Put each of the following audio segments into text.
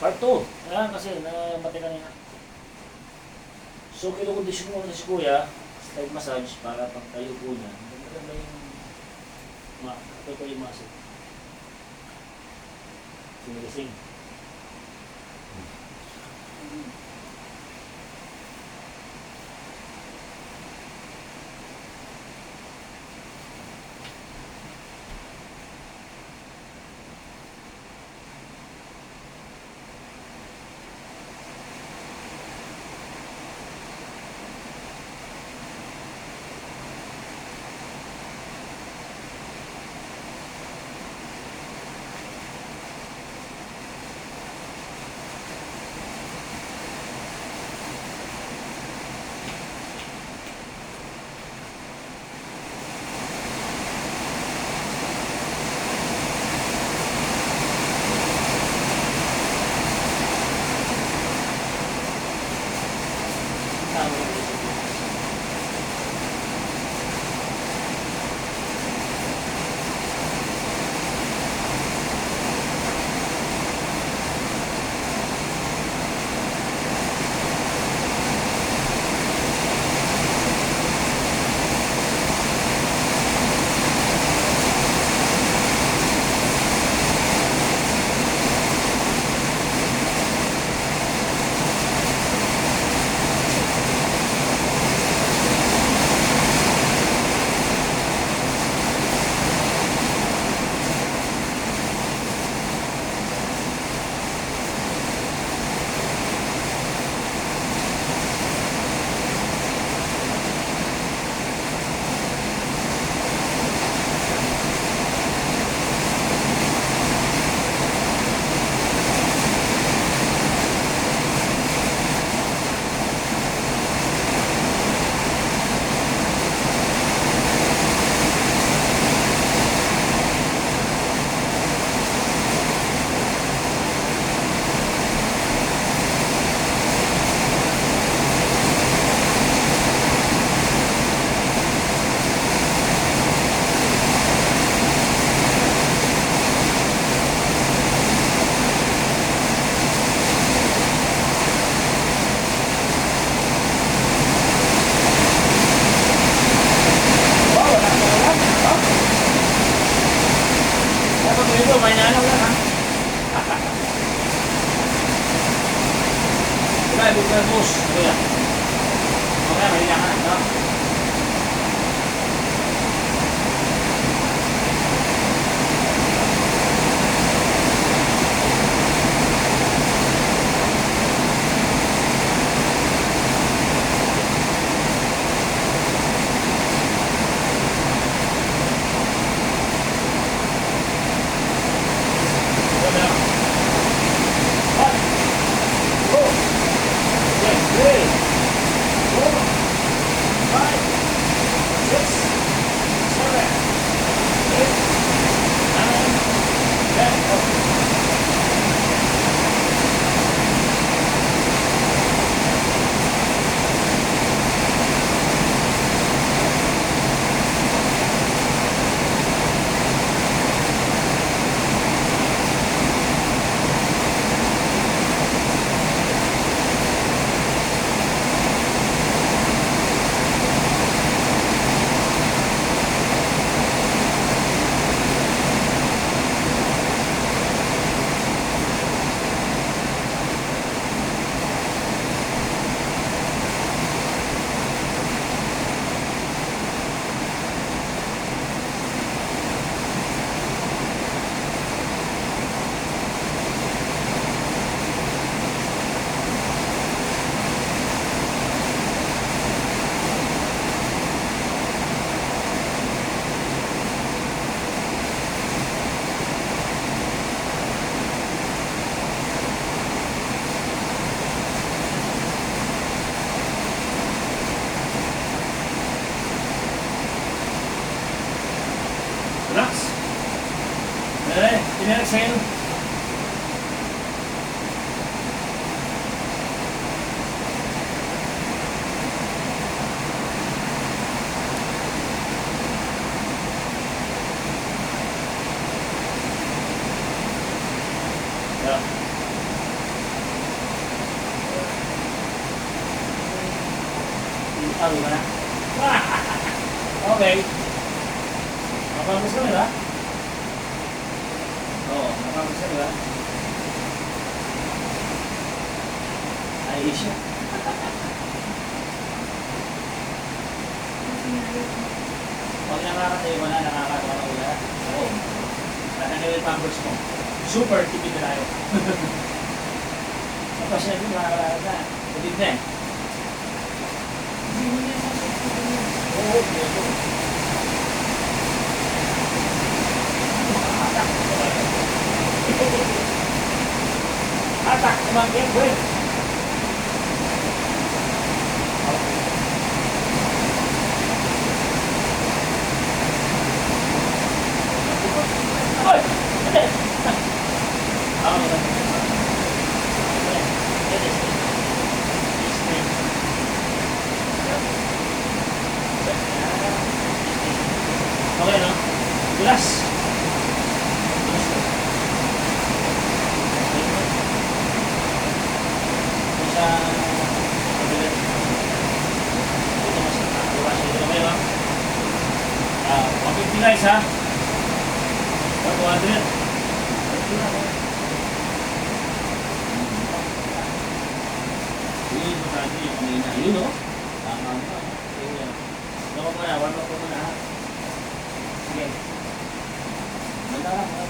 Part 2. Ayan kasi namatay kanina. So kinukondisyon mo na si Kuya, slide massage para pag tayo po niya. Maganda yung ito yung muscle. Sinigising. Ito, may nanong lang ha. Diba, ibig ka bus. Kuya. Okay, may langan. No? Relax. Exhale. Sabi ba na? Okay. Napapos ka nila? Oo, napapos ka nila? Ay, siya. Pag nakakatayo mo na, nakakatawa na ulit. Oo. Nakakatayo yung pampers mo. Super tipid na tayo. Tapos siya din, makakalakad na. Tipid na eh. Oo, dito. Atak, kumangkin, boy. Hoy! Ate! Ako na. Okay, no? Glass. Isa kabilat. Ito mas nakakawas. Ito na kayo, ha? 150 guys, ha? 200. Yun, matati yung kanina. Yun, no? Tama mo. Yun. Ano ko muna? Warm up ko muna, ha? Sige. Madalang, ano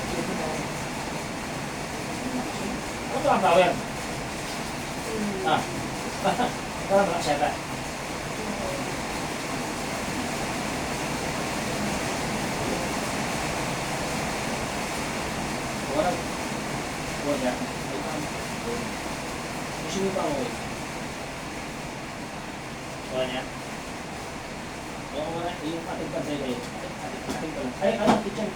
ito ang power? Ah. Parang lang siya ba? Walang. Wala. Gusto mo pa ako eh. Wala niya? Oo, wala. Yung ating pansay kayo. Ating pa lang. Ay, kitchen.